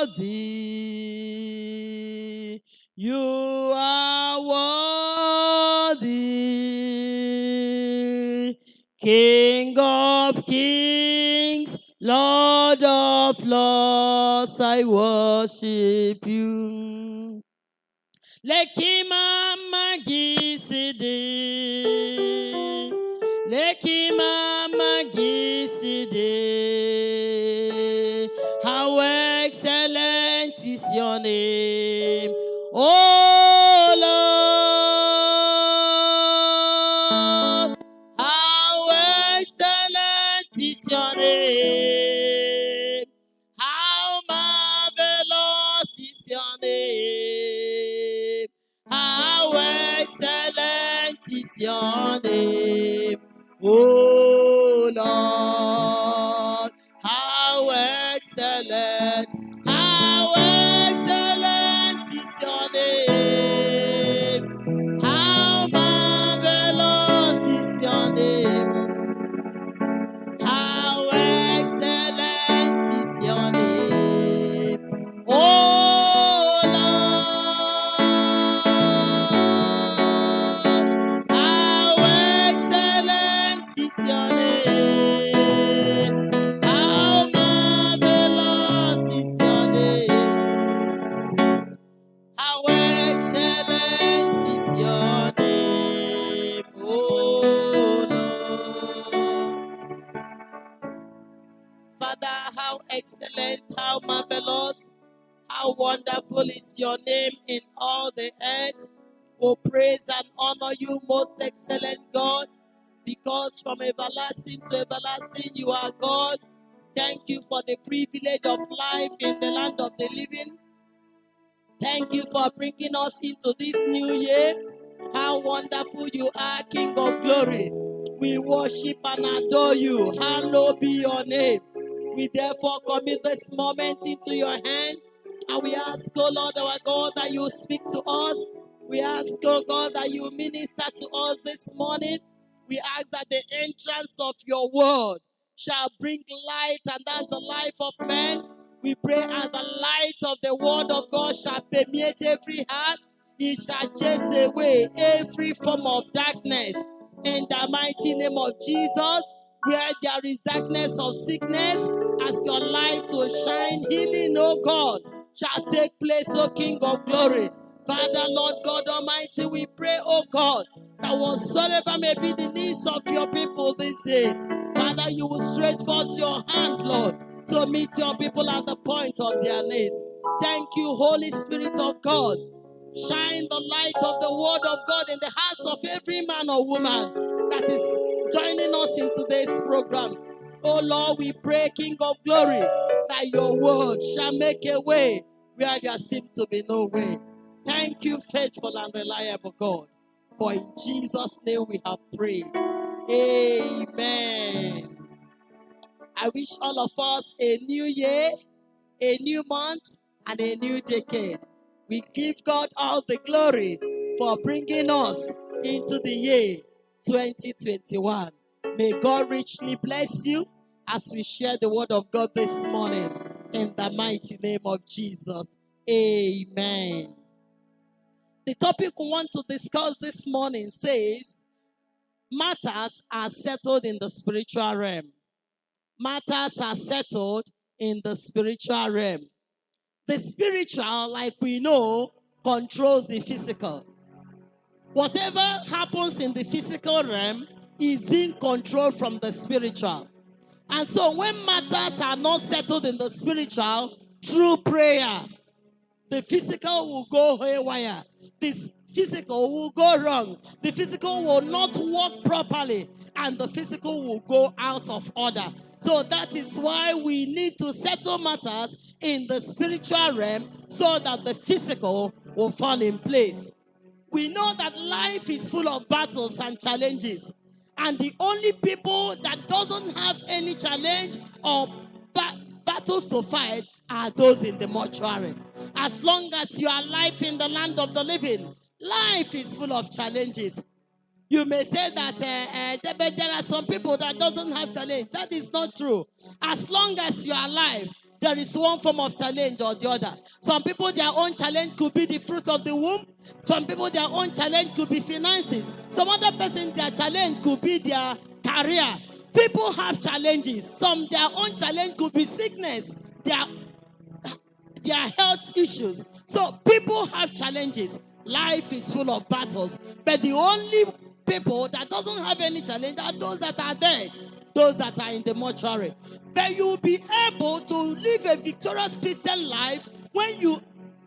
worthy. You are worthy. King of kings, Lord of lords, I worship you. Lekima magiside. Lekima magiside. How excellent is your name, oh Lord. How excellent is your name. How marvelous is your name. How excellent is your name, oh Lord. How excellent is your name. How marvelous is your name. How excellent is your name, oh Lord. How excellent is your name. How marvelous is your name. How excellent is your name, oh Lord. Father, how excellent, how marvelous, how wonderful is your name in all the earth. Oh, praise and honor you, most excellent God, because from everlasting to everlasting you are God. Thank you for the privilege of life in the land of the living. Thank you for bringing us into this new year. How wonderful you are, King of glory. We worship and adore you. Hallowed be your name. We therefore commit this moment into your hand. And we ask, oh Lord, our God, that you speak to us. We ask, oh God, that you minister to us this morning. We ask that the entrance of your word shall bring light, and that's the life of man. We pray as the light of the word of God shall permeate every heart. It shall chase away every form of darkness. In the mighty name of Jesus, where there is darkness of sickness, as your light will shine, healing, oh God, shall take place, O King of glory. Father, Lord God Almighty, we pray, oh God, that whatsoever may be the needs of your people this day, Father, you will stretch forth your hand, Lord, to meet your people at the point of their needs. Thank you, Holy Spirit of God. Shine the light of the word of God in the hearts of every man or woman that is joining us in today's program. Oh Lord, we pray, King of glory, that your word shall make a way where there seems to be no way. Thank you, faithful and reliable God. For in Jesus' name we have prayed. Amen. I wish all of us a new year, a new month, and a new decade. We give God all the glory for bringing us into the year 2021. May God richly bless you as we share the word of God this morning in the mighty name of Jesus. Amen. The topic we want to discuss this morning says, matters are settled in the spiritual realm. Matters are settled in the spiritual realm. The spiritual, like we know, controls the physical. Whatever happens in the physical realm is being controlled from the spiritual. And so when matters are not settled in the spiritual, through prayer, the physical will go haywire. This physical will go wrong. The physical will not work properly, and the physical will go out of order. So that is why we need to settle matters in the spiritual realm so that the physical will fall in place. We know that life is full of battles and challenges. And the only people that doesn't have any challenge or battles to fight are those in the mortuary. As long as you are alive in the land of the living, life is full of challenges. You may say that there are some people that doesn't have challenge. That is not true. As long as you are alive, there is one form of challenge or the other. Some people, their own challenge could be the fruit of the womb. Some people, their own challenge could be finances. Some other person, their challenge could be their career. People have challenges. Some, their own challenge could be sickness, their health issues. So people have challenges. Life is full of battles. But the only people that doesn't have any challenge are those that are dead, those that are in the mortuary. But you will be able to live a victorious Christian life when you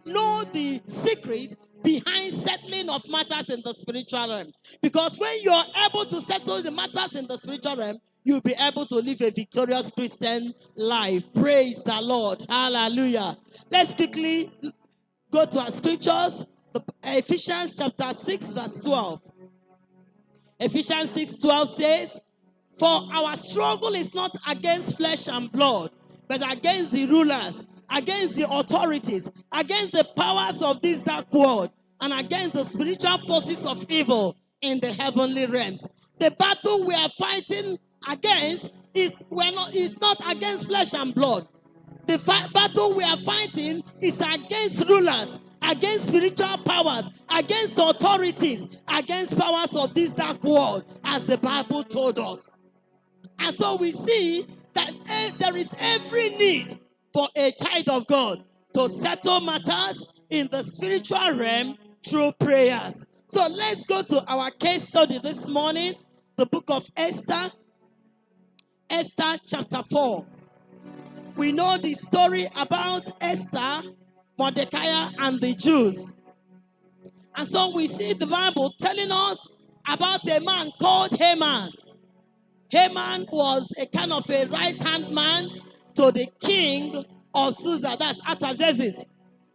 know the secret behind settling of matters in the spiritual realm. Because when you are able to settle the matters in the spiritual realm, you'll be able to live a victorious Christian life. Praise the Lord. Hallelujah. Let's quickly go to our scriptures. Ephesians chapter 6 verse 12. Ephesians 6:12 says, "For our struggle is not against flesh and blood, but against the rulers, against the authorities, against the powers of this dark world, and against the spiritual forces of evil in the heavenly realms." The battle we are fighting against is not against flesh and blood. The battle we are fighting is against rulers, against spiritual powers, against authorities, against powers of this dark world, as the Bible told us. And so we see that there is every need for a child of God to settle matters in the spiritual realm through prayers. So let's go to our case study this morning, the book of Esther. Esther chapter 4. We know the story about Esther, Mordecai, and the Jews. And so we see the Bible telling us about a man called Haman. Haman was a kind of a right-hand man to the king of Susa, that's Artaxerxes.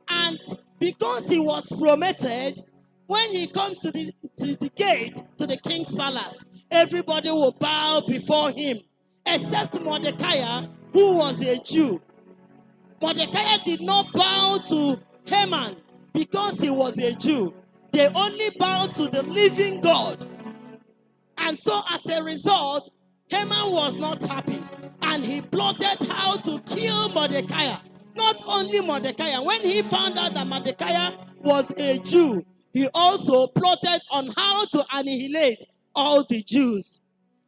And because he was promoted, when he comes to the gate, to the king's palace, everybody will bow before him, except Mordecai, who was a Jew. Mordecai did not bow to Haman because he was a Jew. They only bowed to the living God. And so as a result, Haman was not happy. And he plotted how to kill Mordecai. Not only Mordecai. When he found out that Mordecai was a Jew, he also plotted on how to annihilate all the Jews.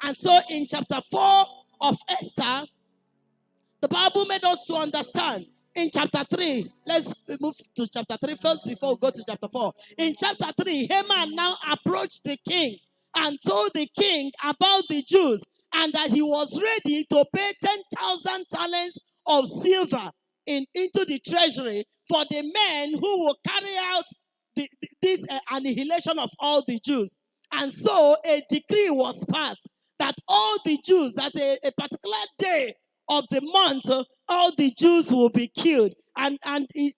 And so in chapter 4 of Esther, the Bible made us to understand. In chapter 3, let's move to chapter 3 first before we go to chapter 4. In chapter 3, Haman now approached the king and told the king about the Jews and that he was ready to pay 10,000 talents of silver into the treasury for the men who will carry out this annihilation of all the Jews. And so a decree was passed that all the Jews, that a particular day of the month, all the Jews will be killed. And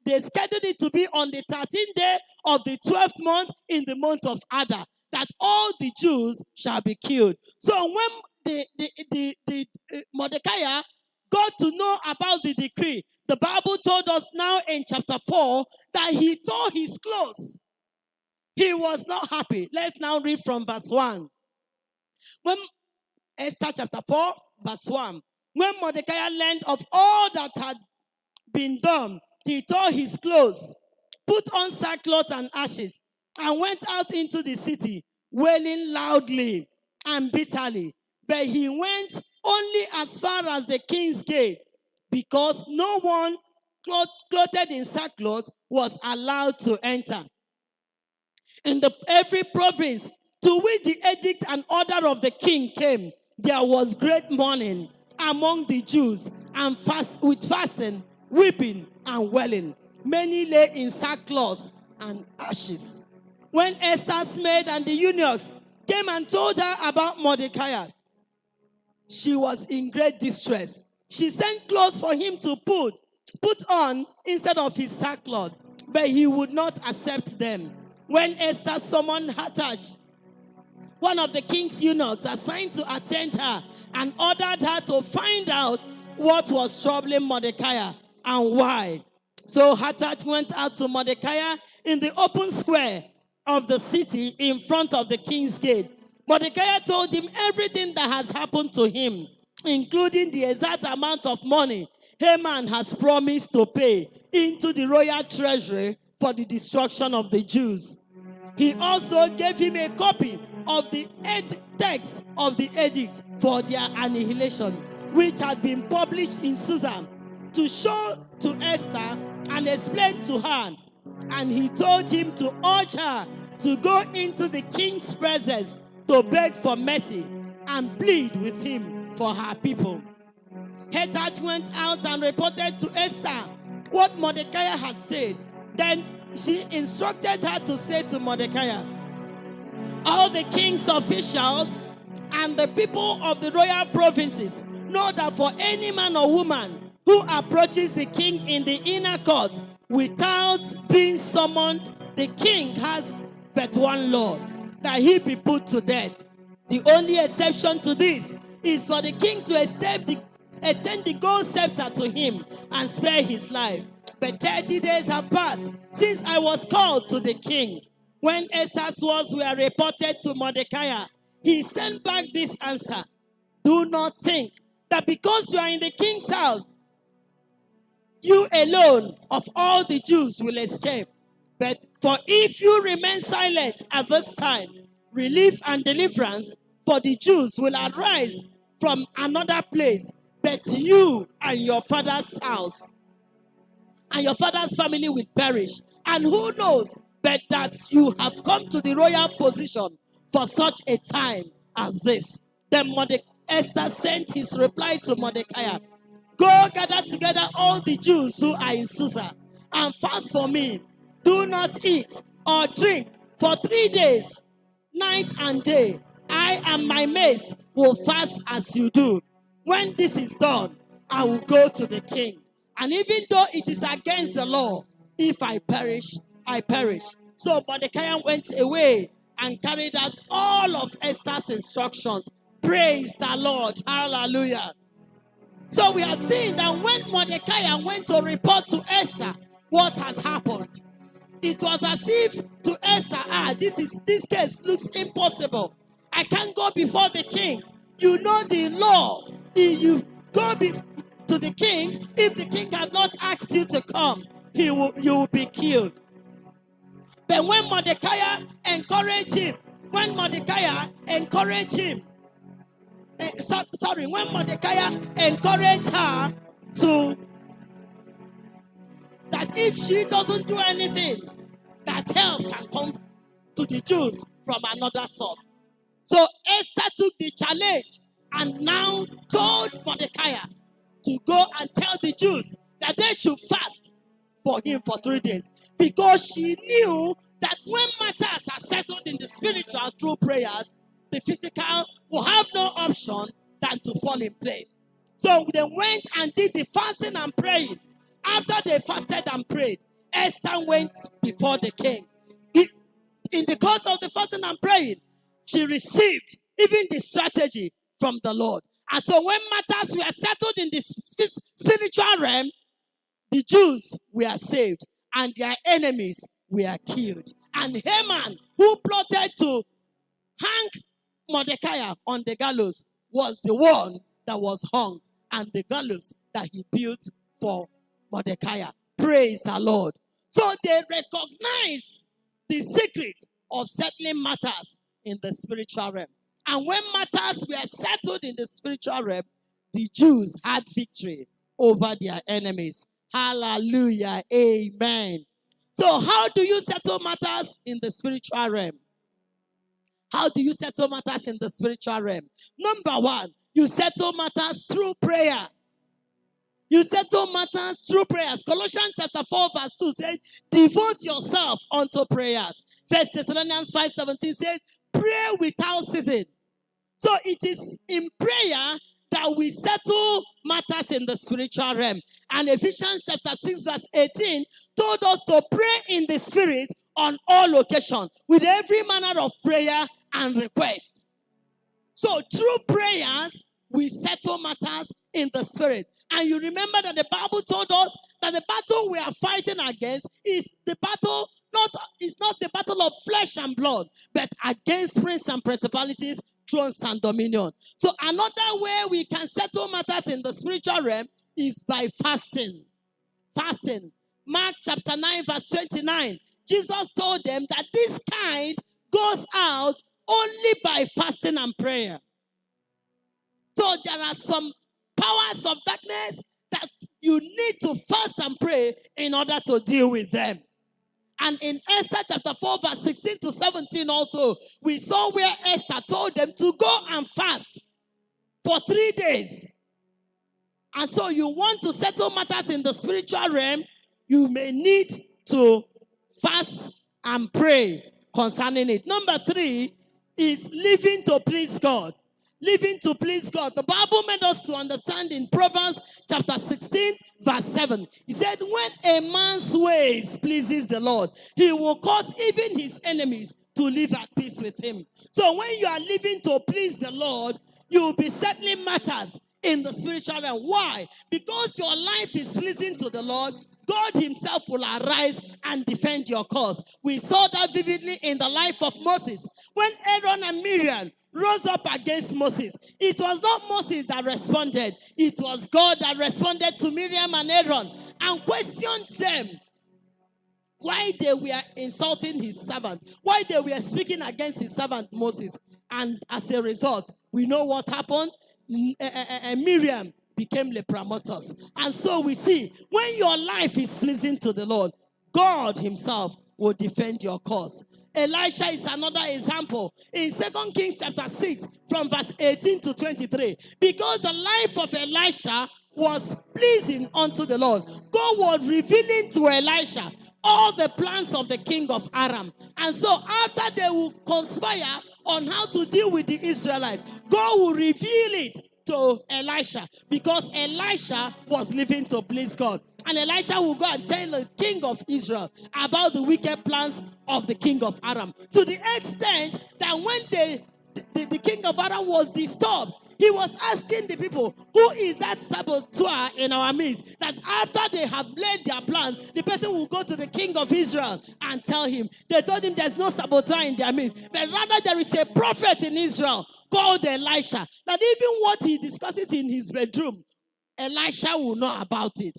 they scheduled it to be on the 13th day of the 12th month in the month of Adar, that all the Jews shall be killed. So when the Mordecai got to know about the decree, the Bible told us now in chapter 4 that he tore his clothes. He was not happy. Let's now read from verse 1. When Esther chapter 4, verse 1. When Mordecai learned of all that had been done, he tore his clothes, put on sackcloth and ashes, and went out into the city, wailing loudly and bitterly. But he went only as far as the king's gate, because no one clothed in sackcloth was allowed to enter. In every province to which the edict and order of the king came, there was great mourning among the Jews, and with fasting, weeping, and wailing. Many lay in sackcloth and ashes. When Esther's maid and the eunuchs came and told her about Mordecai, she was in great distress. She sent clothes for him to put on instead of his sackcloth, but he would not accept them. When Esther summoned Hathach, one of the king's eunuchs assigned to attend her, and ordered her to find out what was troubling Mordecai and why. So Hathach went out to Mordecai in the open square of the city in front of the king's gate. Mordecai told him everything that has happened to him, including the exact amount of money Haman has promised to pay into the royal treasury for the destruction of the Jews. He also gave him a copy of the text of the edict for their annihilation, which had been published in Susa, to show to Esther and explain to her. And he told him to urge her to go into the king's presence to beg for mercy and plead with him for her people. Hathach went out and reported to Esther what Mordecai had said. Then she instructed her to say to Mordecai, all the king's officials and the people of the royal provinces know that for any man or woman who approaches the king in the inner court without being summoned, the king has but one law, that he be put to death. The only exception to this is for the king to extend the gold scepter to him and spare his life. But 30 days have passed since I was called to the king. When Esther's words were reported to Mordecai, he sent back this answer: do not think that because you are in the king's house, you alone of all the Jews will escape. But for if you remain silent at this time, relief and deliverance for the Jews will arise from another place, but you and your father's house and your father's family will perish. And who knows but that you have come to the royal position for such a time as this. Then Esther sent his reply to Mordecai: go gather together all the Jews who are in Susa and fast for me. Do not eat or drink for 3 days, night and day. I and my maids will fast as you do. When this is done, I will go to the king. And even though it is against the law, if I perish, I perish. So Mordecai went away and carried out all of Esther's instructions. Praise the Lord. Hallelujah. So we have seen that when Mordecai went to report to Esther what had happened, it was as if to Esther, this case looks impossible. I can't go before the king. You know the law. If you go to the king, if the king had not asked you to come, you will be killed. But when Mordecai encouraged him, when Mordecai encouraged her to that if she doesn't do anything, that help can come to the Jews from another source. So Esther took the challenge and now told Mordecai to go and tell the Jews that they should fast for him for 3 days, because she knew that when matters are settled in the spiritual through prayers, the physical will have no option than to fall in place. So they went and did the fasting and praying. After they fasted and prayed, Esther went before the king. In the course of the fasting and praying, she received even the strategy from the Lord. And so when matters were settled in the spiritual realm, the Jews were saved and their enemies were killed. And Haman, who plotted to hang Mordecai on the gallows, was the one that was hung, and the gallows that he built for Mordecai. Praise the Lord. So they recognize the secret of settling matters in the spiritual realm. And when matters were settled in the spiritual realm, the Jews had victory over their enemies. Hallelujah. Amen. So how do you settle matters in the spiritual realm? How do you settle matters in the spiritual realm? Number one, you settle matters through prayer. You settle matters through prayers. Colossians chapter 4 verse 2 says, devote yourself unto prayers. 1 Thessalonians 5:17 says, pray without ceasing. So it is in prayer that we settle matters in the spiritual realm. And Ephesians chapter 6 verse 18 told us to pray in the spirit on all occasions with every manner of prayer and request. So through prayers, we settle matters in the spirit. And you remember that the Bible told us that the battle we are fighting against is the battle, it's not the battle of flesh and blood, but against princes and principalities, thrones and dominion. So another way we can settle matters in the spiritual realm, is by fasting. Fasting. Mark chapter 9 verse 29. Jesus told them that this kind goes out only by fasting and prayer. So there are some powers of darkness that you need to fast and pray in order to deal with them. And in Esther chapter 4 verse 16 to 17 also, we saw where Esther told them to go and fast for 3 days. And so you want to settle matters in the spiritual realm, you may need to fast and pray concerning it. Number 3 is living to please God. Living to please God. The Bible made us to understand in Proverbs chapter 16 verse 7. He said, when a man's ways pleases the Lord, he will cause even his enemies to live at peace with him. So when you are living to please the Lord, you will be settling matters in the spiritual realm. Why? Because your life is pleasing to the Lord, God himself will arise and defend your cause. We saw that vividly in the life of Moses. When Aaron and Miriam rose up against Moses, it was not Moses that responded. It was God that responded to Miriam and Aaron and questioned them why they were insulting his servant, why they were speaking against his servant Moses. And as a result, we know what happened. Miriam became lepromotus. And so we see, when your life is pleasing to the Lord, God himself will defend your cause. Elisha is another example. In 2 Kings chapter 6, from verse 18 to 23, because the life of Elisha was pleasing unto the Lord, God was revealing to Elisha all the plans of the king of Aram. And so after they will conspire on how to deal with the Israelites, God will reveal it to Elisha, because Elisha was living to please God. And Elisha will go and tell the king of Israel about the wicked plans of the king of Aram, to the extent that when the king of Aram was disturbed, he was asking the people, who is that saboteur in our midst, that after they have laid their plans, the person will go to the king of Israel and tell him. They told him there's no saboteur in their midst, but rather there is a prophet in Israel called Elisha, that even what he discusses in his bedroom, Elisha will know about it.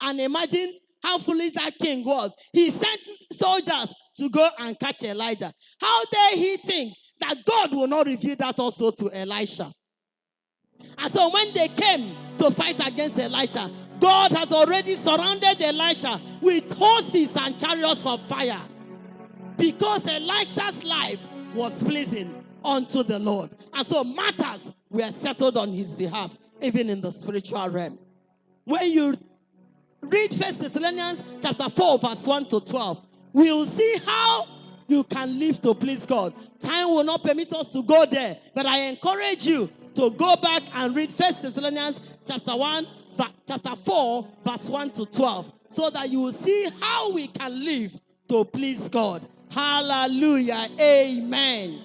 And imagine how foolish that king was. He sent soldiers to go and catch Elijah. How dare he think that God will not reveal that also to Elisha? And so when they came to fight against Elisha, God has already surrounded Elisha with horses and chariots of fire, because Elisha's life was pleasing unto the Lord. And so matters were settled on his behalf, even in the spiritual realm. When you read 1 Thessalonians chapter 4 verse 1 to 12, we will see how you can live to please God. Time will not permit us to go there, but I encourage you to go back and read 1 Thessalonians chapter 4 verse 1 to 12, so that you will see how we can live to please God. Hallelujah. Amen.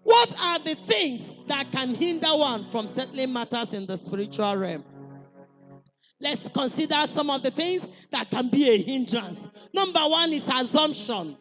What are the things that can hinder one from settling matters in the spiritual realm? Let's consider some of the things that can be a hindrance. Number 1 is assumption.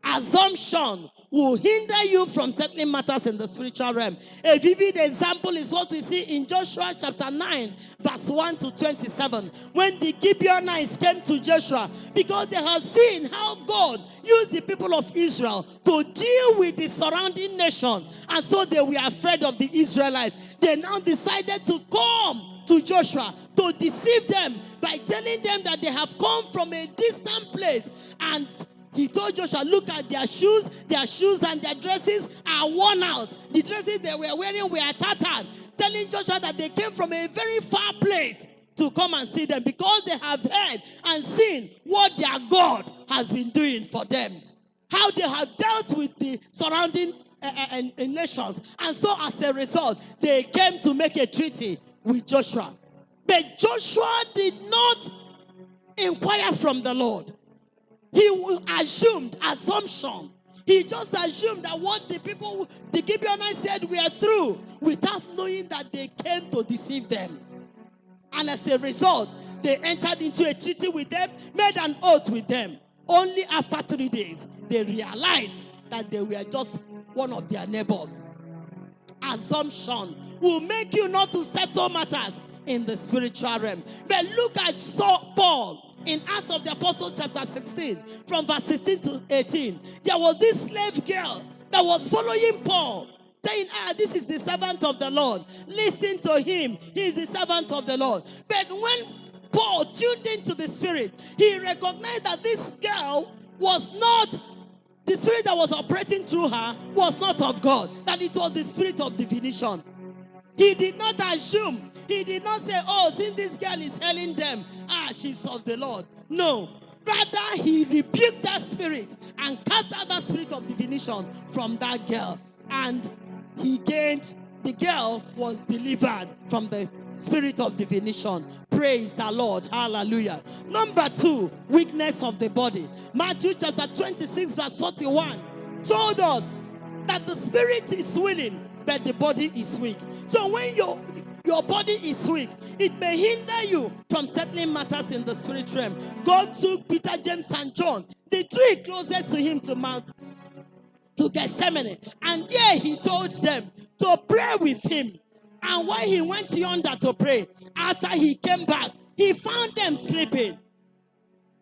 Assumption will hinder you from settling matters in the spiritual realm. A vivid example is what we see in Joshua chapter 9, verse 1 to 27. When the Gibeonites came to Joshua, because they have seen how God used the people of Israel to deal with the surrounding nation, and so they were afraid of the Israelites. They now decided to come to Joshua to deceive them by telling them that they have come from a distant place. And he told Joshua, look at their shoes and their dresses are worn out. The dresses they were wearing were tattered. Telling Joshua that they came from a very far place to come and see them, because they have heard and seen what their God has been doing for them. How they have dealt with the surrounding nations. And so as a result, they came to make a treaty with Joshua. But Joshua did not inquire from the Lord. He assumed, assumption. He just assumed that what the Gibeonites said we are through, without knowing that they came to deceive them. And as a result, they entered into a treaty with them, made an oath with them. Only after 3 days, they realized that they were just one of their neighbors. Assumption will make you not to settle matters in the spiritual realm. But look at Paul in Acts of the Apostles chapter 16, from verse 16 to 18. There was this slave girl that was following Paul, saying, this is the servant of the Lord. Listen to him. He is the servant of the Lord. But when Paul tuned into the spirit, he recognized that this girl was not, the spirit that was operating through her was not of God, that it was the spirit of divination. He did not assume. He did not say, since this girl is hailing them, she's of the Lord. No. Rather, he rebuked that spirit and cast out that spirit of divination from that girl. And the girl was delivered from the spirit of divination. Praise the Lord. Hallelujah. Number 2, weakness of the body. Matthew chapter 26 verse 41 told us that the spirit is willing, but the body is weak. So when your body is weak, it may hinder you from settling matters in the spirit realm. God took Peter, James, and John, the 3 closest to him, to Gethsemane, and there he told them to pray with him. And while he went yonder to pray, after he came back, he found them sleeping.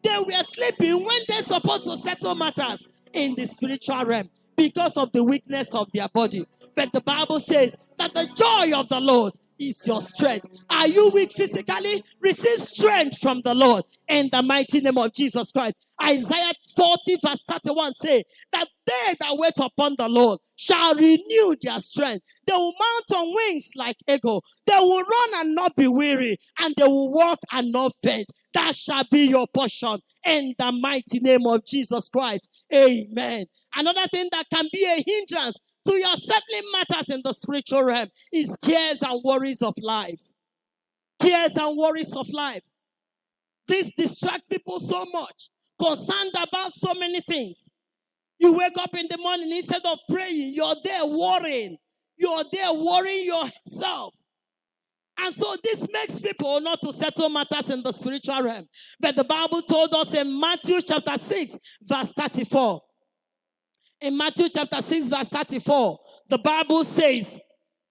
They were sleeping when they're supposed to settle matters in the spiritual realm because of the weakness of their body. But the Bible says that the joy of the Lord is your strength. Are you weak physically? Receive strength from the Lord in the mighty name of Jesus Christ. Isaiah 40 verse 31 say that they that wait upon the Lord shall renew their strength. They will mount on wings like eagle. They will run and not be weary, and they will walk and not faint. That shall be your portion in the mighty name of Jesus Christ. Amen. Another thing that can be a hindrance to your settling matters in the spiritual realm is cares and worries of life. Cares and worries of life. This distract people so much. Concerned about so many things. You wake up in the morning, instead of praying, you're there worrying. You're there worrying yourself. And so this makes people not to settle matters in the spiritual realm. But the Bible told us in Matthew chapter 6, verse 34. In Matthew chapter 6, verse 34, the Bible says,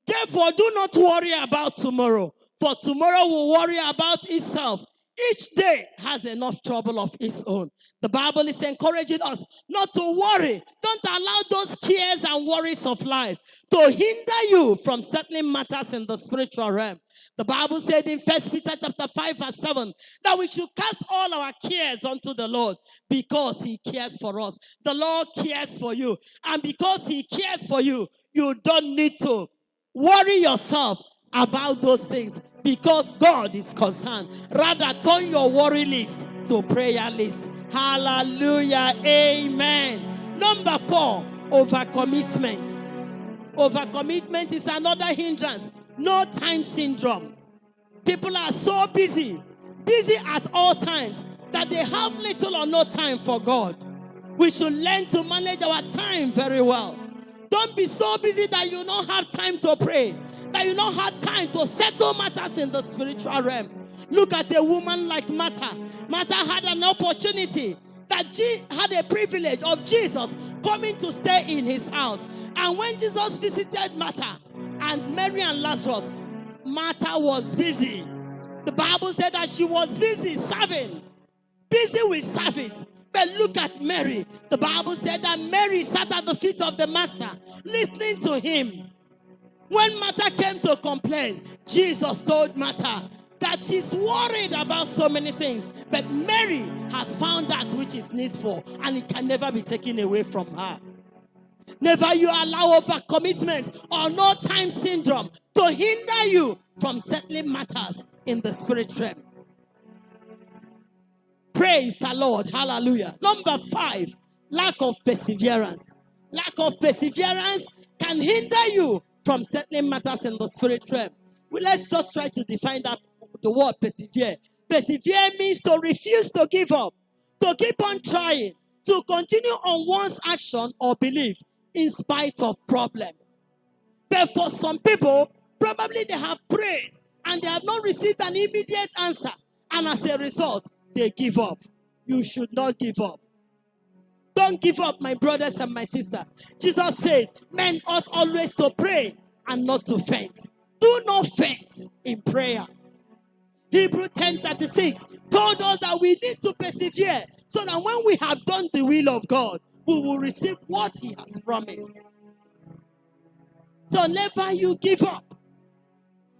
therefore do not worry about tomorrow, for tomorrow will worry about itself. Each day has enough trouble of its own. The Bible is encouraging us not to worry. Don't allow those cares and worries of life to hinder you from settling matters in the spiritual realm. The Bible said in 1 Peter chapter 5 verse 7 that we should cast all our cares unto the Lord because he cares for us. The Lord cares for you. And because he cares for you, you don't need to worry yourself about those things because God is concerned. Rather, turn your worry list to prayer list. Hallelujah. Amen. Number 4, overcommitment. Overcommitment is another hindrance. No time syndrome. People are so busy at all times that they have little or no time for God. We should learn to manage our time very well. Don't be so busy that you don't have time to pray, that you don't have time to settle matters in the spiritual realm. Look at a woman like Martha. Martha had an opportunity, that had a privilege of Jesus coming to stay in his house. And when Jesus visited Martha and Mary and Lazarus, Martha was busy. The Bible said that she was busy serving, busy with service. But look at Mary. The Bible said that Mary sat at the feet of the master, listening to him. When Martha came to complain, Jesus told Martha that she's worried about so many things, but Mary has found that which is needful, and it can never be taken away from her. Never you allow overcommitment or no time syndrome to hinder you from settling matters in the spirit realm. Praise the Lord. Hallelujah. Number 5, lack of perseverance. Lack of perseverance can hinder you from settling matters in the spirit realm. Well, let's just try to define the word persevere. Persevere means to refuse to give up, to keep on trying, to continue on one's action or belief in spite of problems. But for some people, probably they have prayed and they have not received an immediate answer. And as a result, they give up. You should not give up. Don't give up, my brothers and my sisters. Jesus said, men ought always to pray and not to faint. Do not faint in prayer. Hebrews 10:36 told us that we need to persevere so that when we have done the will of God, we will receive what He has promised. So never you give up.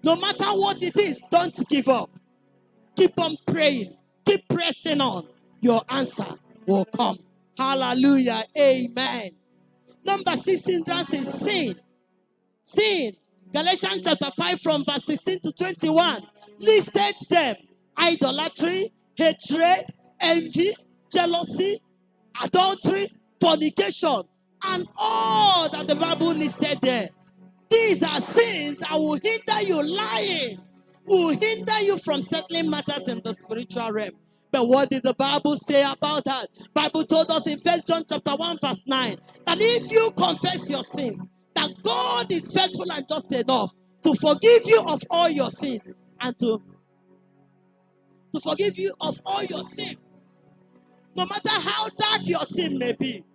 No matter what it is, don't give up. Keep on praying. Keep pressing on. Your answer will come. Hallelujah. Amen. Number 16 is sin. Sin. Galatians chapter 5 from verse 16 to 21 listed them: idolatry, hatred, envy, jealousy, adultery, fornication, and all that the Bible listed there. These are sins that will hinder you lying, will hinder you from settling matters in the spiritual realm. But what did the Bible say about that? Bible told us in 1 John chapter 1 verse 9 that if you confess your sins, that God is faithful and just enough to forgive you of all your sins and to forgive you of all your sin. No matter how dark your sin may be,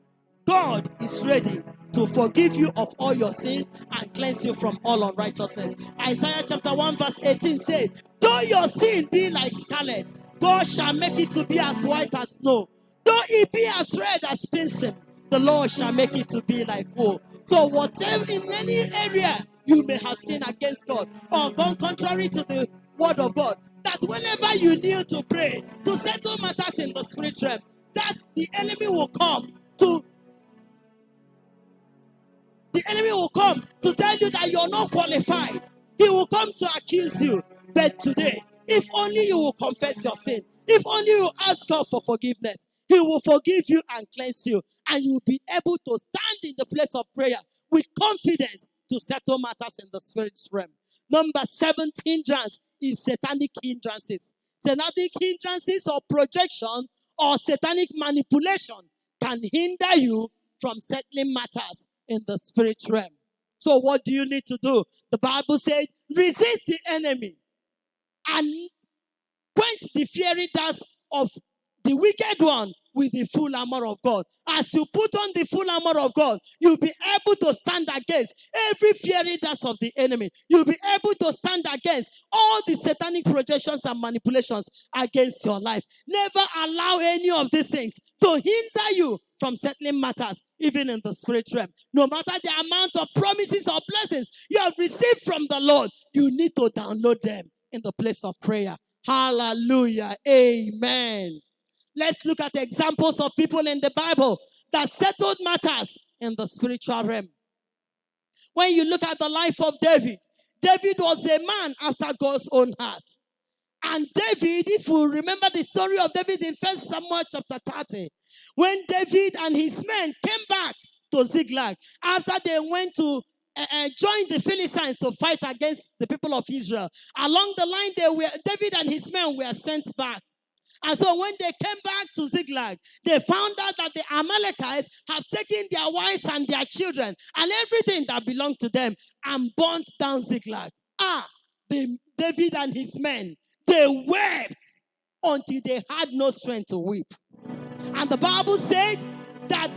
God is ready to forgive you of all your sin and cleanse you from all unrighteousness. Isaiah chapter 1 verse 18 says, though your sin be like scarlet, God shall make it to be as white as snow. Though it be as red as crimson, the Lord shall make it to be like wool. So whatever in any area you may have sinned against God or gone contrary to the word of God, that whenever you kneel to pray, to settle matters in the spirit realm, that the enemy will come to tell you that you're not qualified. He will come to accuse you. But today, if only you will confess your sin, if only you will ask God for forgiveness, He will forgive you and cleanse you, and you will be able to stand in the place of prayer with confidence to settle matters in the spirit realm. Number 17 hindrance is satanic hindrances. Satanic hindrances or projection or satanic manipulation can hinder you from settling matters in the spirit realm. So what do you need to do? The Bible says, resist the enemy and quench the fiery darts of the wicked one with the full armor of God. As you put on the full armor of God, you'll be able to stand against every fiery dart of the enemy. You'll be able to stand against all the satanic projections and manipulations against your life. Never allow any of these things to hinder you from settling matters, even in the spirit realm. No matter the amount of promises or blessings you have received from the Lord, you need to download them in the place of prayer. Hallelujah. Amen. Let's look at examples of people in the Bible that settled matters in the spiritual realm. When you look at the life of David, David was a man after God's own heart. And David, if you remember the story of David in 1 Samuel chapter 30, when David and his men came back to Ziklag after they went to join the Philistines to fight against the people of Israel, along the line, David and his men were sent back. And so when they came back to Ziklag, they found out that the Amalekites have taken their wives and their children and everything that belonged to them and burnt down Ziklag. David and his men, they wept until they had no strength to weep. And the Bible said that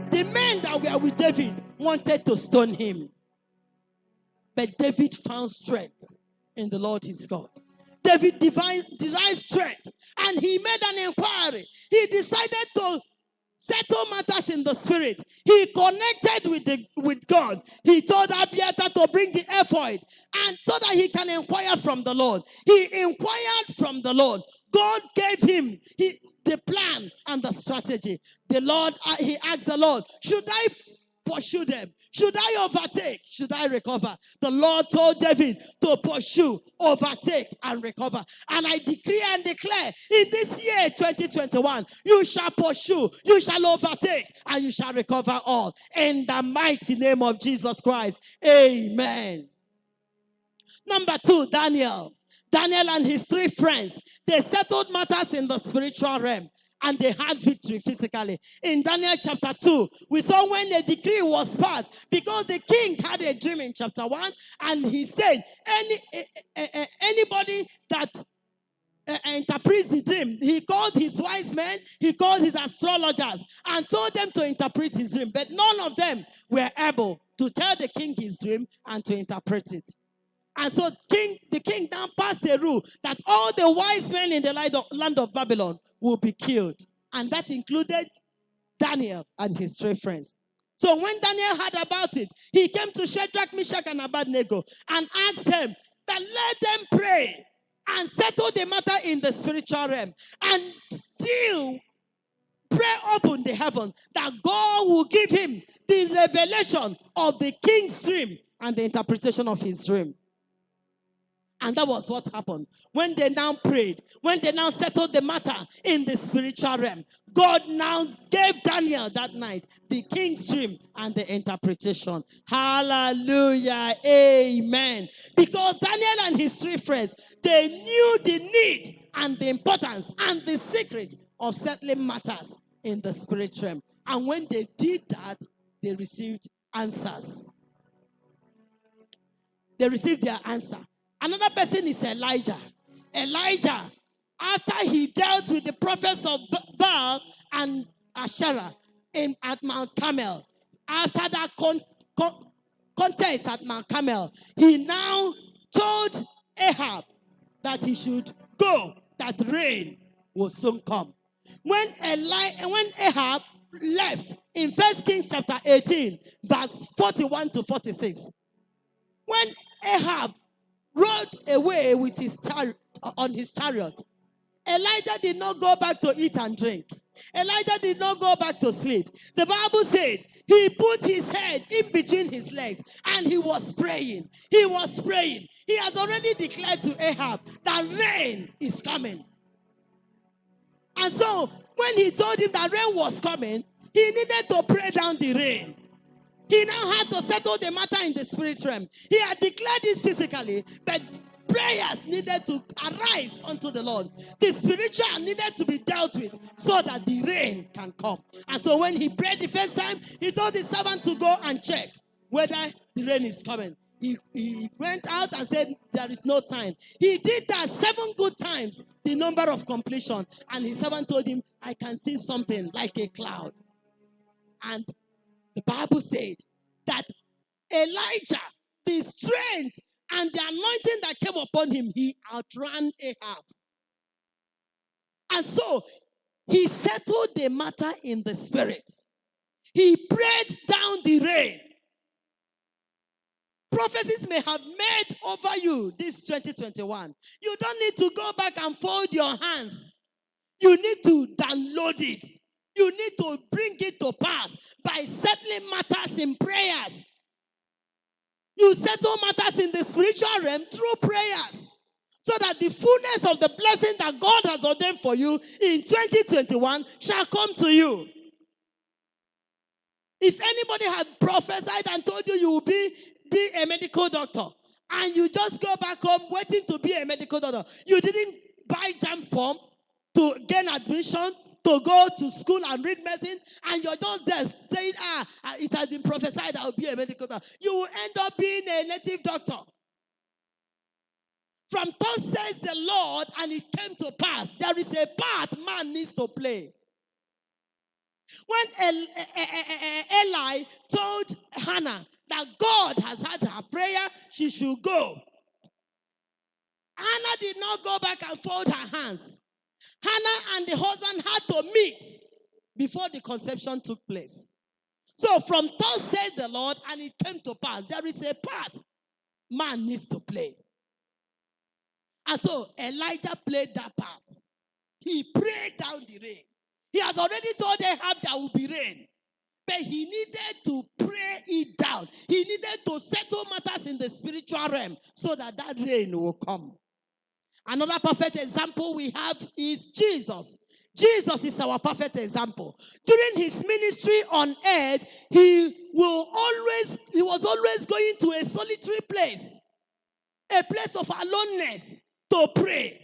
the men that were with David wanted to stone him. But David found strength in the Lord his God. David derived strength and he made an inquiry. He decided to settle matters in the spirit. He connected with God. He told Abiathar to bring the ephod and so that he can inquire from the Lord. He inquired from the Lord. God gave him the plan and the strategy. He asked the Lord, should I pursue them? Should I overtake? Should I recover? The Lord told David to pursue, overtake, and recover. And I decree and declare in this year 2021, you shall pursue, you shall overtake, and you shall recover all. In the mighty name of Jesus Christ. Amen. Number 2, Daniel. Daniel and his 3 friends, they settled matters in the spiritual realm. And they had victory physically. In Daniel chapter 2, we saw when the decree was passed, because the king had a dream in chapter 1, and he said, anybody that interprets the dream, he called his wise men, he called his astrologers, and told them to interpret his dream. But none of them were able to tell the king his dream and to interpret it. And so the king now passed a rule that all the wise men in the land of Babylon will be killed. And that included Daniel and his 3 friends. So when Daniel heard about it, he came to Shadrach, Meshach, and Abednego and asked them that let them pray and settle the matter in the spiritual realm and pray open the heaven that God will give him the revelation of the king's dream and the interpretation of his dream. And that was what happened. When they now prayed, when they now settled the matter in the spiritual realm, God now gave Daniel that night the king's dream and the interpretation. Hallelujah. Amen. Because Daniel and his 3 friends, they knew the need and the importance and the secret of settling matters in the spirit realm. And when they did that, they received answers. They received their answer. Another person is Elijah. Elijah, after he dealt with the prophets of Baal and Asherah at Mount Carmel, after that contest at Mount Carmel, he now told Ahab that he should go, that rain will soon come. When Ahab left in 1 Kings chapter 18, verse 41 to 46, when Ahab rode away with on his chariot, Elijah did not go back to eat and drink. Elijah did not go back to sleep. The Bible said he put his head in between his legs and he was praying. He was praying. He has already declared to Ahab that rain is coming. And so when he told him that rain was coming, he needed to pray down the rain. He now had to settle the matter in the spirit realm. He had declared it physically, but prayers needed to arise unto the Lord. The spiritual needed to be dealt with so that the rain can come. And so when he prayed the first time, he told his servant to go and check whether the rain is coming. He went out and said, there is no sign. He did that 7 good times, the number of completion. And his servant told him, I can see something like a cloud. And the Bible said that Elijah, the strength and the anointing that came upon him, he outran Ahab. And so he settled the matter in the spirit. He prayed down the rain. Prophecies may have made over you this 2021. You don't need to go back and fold your hands. You need to download it. You need to bring it to pass by settling matters in prayers. You settle matters in the spiritual realm through prayers, so that the fullness of the blessing that God has ordained for you in 2021 shall come to you. If anybody had prophesied and told you you will be a medical doctor, and you just go back home waiting to be a medical doctor, you didn't buy JAM form to gain admission, to go to school and read medicine, and you're just there saying, it has been prophesied I will be a medical doctor. You will end up being a native doctor. From thus says the Lord, and it came to pass. There is a part man needs to play. When Eli told Hannah that God has had her prayer, she should go, Hannah did not go back and fold her hands. Hannah and the husband had to meet before the conception took place. So from thus said the Lord, and it came to pass. There is a part man needs to play. And so Elijah played that part. He prayed down the rain. He had already told Ahab there will be rain. But he needed to pray it down. He needed to settle matters in the spiritual realm so that rain will come. Another perfect example we have is Jesus. Jesus is our perfect example. During his ministry on earth, he was always going to a solitary place, a place of aloneness to pray.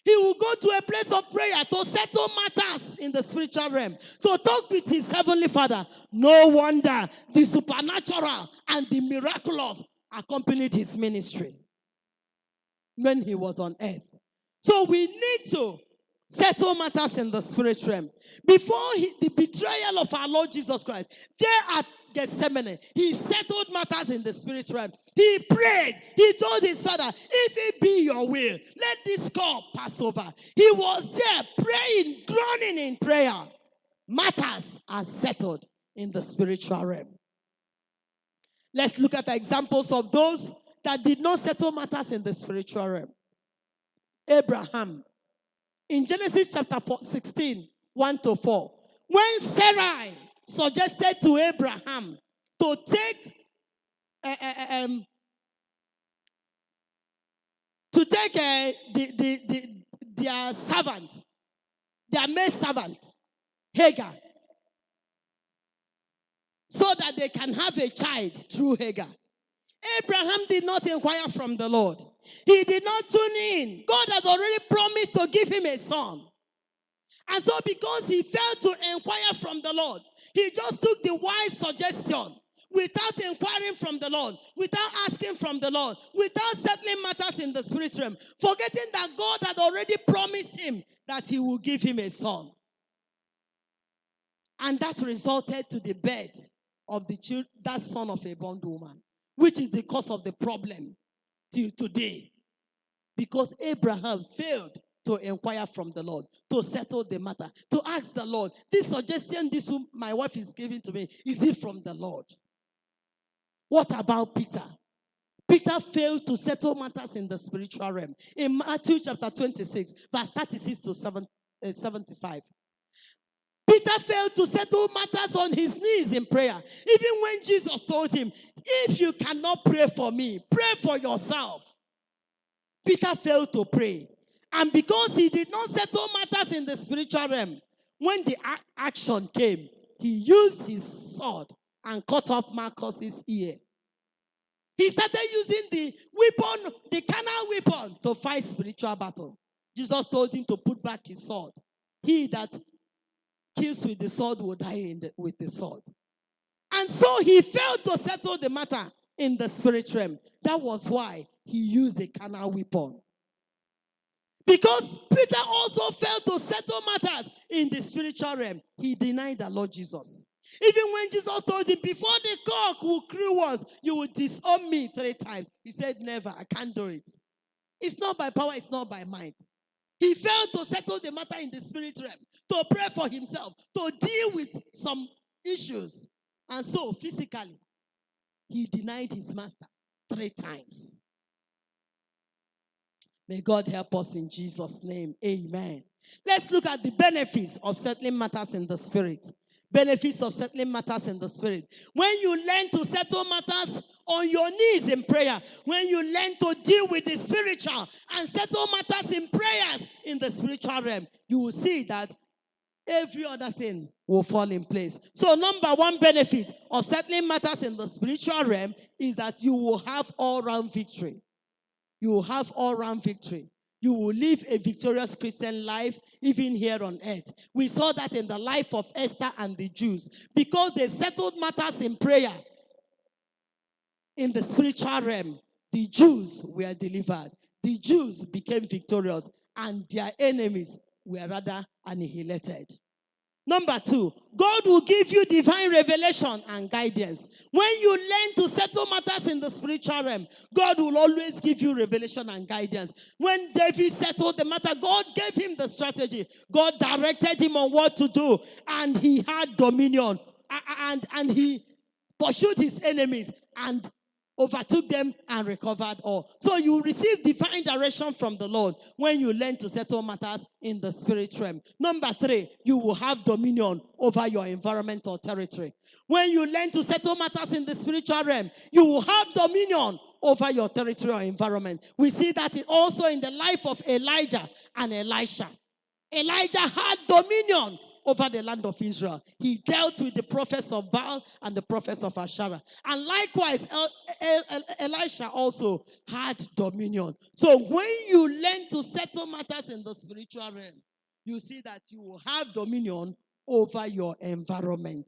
He will go to a place of prayer to settle matters in the spiritual realm, to talk with his heavenly Father. No wonder the supernatural and the miraculous accompanied his ministry when he was on earth. So we need to settle matters in the spirit realm. Before the betrayal of our Lord Jesus Christ, there at Gethsemane, he settled matters in the spirit realm. He prayed. He told his father, if it be your will, let this cup pass over. He was there praying, groaning in prayer. Matters are settled in the spiritual realm. Let's look at the examples of those that did not settle matters in the spiritual realm. Abraham. In Genesis chapter 16, 1-4, when Sarai suggested to Abraham to take their servant, their maid servant, Hagar, so that they can have a child through Hagar, Abraham did not inquire from the Lord. He did not tune in. God had already promised to give him a son. And so because he failed to inquire from the Lord, he just took the wife's suggestion without inquiring from the Lord, without asking from the Lord, without settling matters in the spirit realm, forgetting that God had already promised him that he will give him a son. And that resulted to the birth of that son of a bondwoman, which is the cause of the problem till today. Because Abraham failed to inquire from the Lord, to settle the matter, to ask the Lord, this suggestion my wife is giving to me, is it from the Lord? What about Peter? Peter failed to settle matters in the spiritual realm. In Matthew chapter 26, verse 36 to 75. Peter failed to settle matters on his knees in prayer. Even when Jesus told him, if you cannot pray for me, pray for yourself. Peter failed to pray. And because he did not settle matters in the spiritual realm, when the action came, he used his sword and cut off Malchus's ear. He started using the weapon, the carnal weapon, to fight spiritual battle. Jesus told him to put back his sword. He that kills with the sword will die with the sword. And so he failed to settle the matter in the spirit realm. That was why he used the carnal weapon. Because Peter also failed to settle matters in the spiritual realm. He denied the Lord Jesus. Even when Jesus told him, before the cock will crew once, you will disown me 3 times. He said, never, I can't do it. It's not by power, it's not by might. He failed to settle the matter in the spirit realm, to pray for himself, to deal with some issues. And so, physically, he denied his master 3 times. May God help us in Jesus' name. Amen. Let's look at the benefits of settling matters in the spirit. Benefits of settling matters in the spirit. When you learn to settle matters on your knees in prayer, when you learn to deal with the spiritual and settle matters in prayers in the spiritual realm, you will see that every other thing will fall in place. So number 1 benefit of settling matters in the spiritual realm is that you will have all-round victory. You will have all-round victory. You will live a victorious Christian life even here on earth. We saw that in the life of Esther and the Jews. Because they settled matters in prayer in the spiritual realm, the Jews were delivered. The Jews became victorious and their enemies were rather annihilated. Number 2, God will give you divine revelation and guidance. When you learn to settle matters in the spiritual realm, God will always give you revelation and guidance. When David settled the matter, God gave him the strategy. God directed him on what to do, and he had dominion. And he pursued his enemies and overtook them and recovered all. So you receive divine direction from the Lord when you learn to settle matters in the spirit realm. Number 3, you will have dominion over your environment or territory. When you learn to settle matters in the spiritual realm, you will have dominion over your territory or environment. We see that also in the life of Elijah and Elisha. Elijah had dominion over the land of Israel. He dealt with the prophets of Baal and the prophets of Asherah. And likewise, Elisha also had dominion. So when you learn to settle matters in the spiritual realm, you see that you will have dominion over your environment.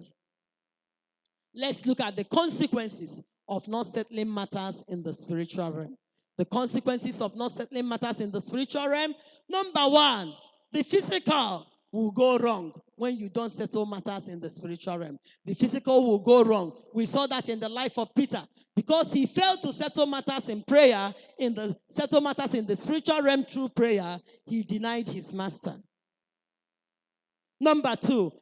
Let's look at the consequences of not settling matters in the spiritual realm. The consequences of not settling matters in the spiritual realm. Number 1, The physical will go wrong when you don't settle matters in the spiritual realm. The physical will go wrong. We saw that in the life of Peter. Because he failed to settle matters in prayer, settle matters in the spiritual realm through prayer, he denied his master. Number two,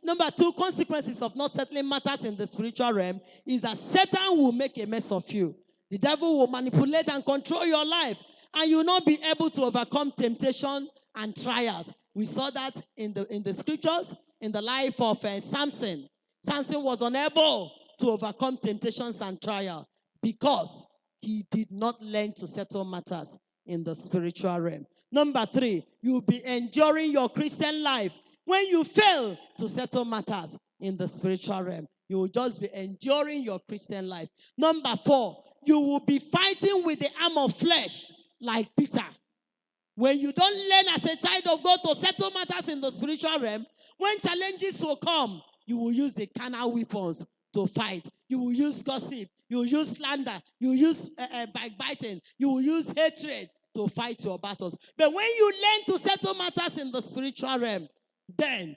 number two consequences of not settling matters in the spiritual realm is that Satan will make a mess of you. The devil will manipulate and control your life, and you will not be able to overcome temptation and trials. We saw that in the scriptures, in the life of Samson. Samson was unable to overcome temptations and trials because he did not learn to settle matters in the spiritual realm. Number three, you'll be enduring your Christian life when you fail to settle matters in the spiritual realm. You will just be enduring your Christian life. Number four, you will be fighting with the arm of flesh like Peter. When you don't learn as a child of God to settle matters in the spiritual realm, when challenges will come, you will use the carnal weapons to fight. You will use gossip. You will use slander. You will use backbiting. You will use hatred to fight your battles. But when you learn to settle matters in the spiritual realm, then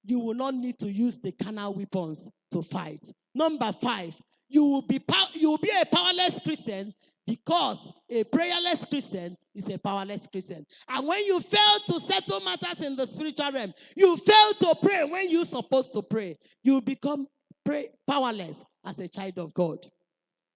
you will not need to use the carnal weapons to fight. Number five, you will be a powerless Christian because a prayerless Christian is a powerless Christian. And when you fail to settle matters in the spiritual realm, you fail to pray when you're supposed to pray, you become powerless as a child of God.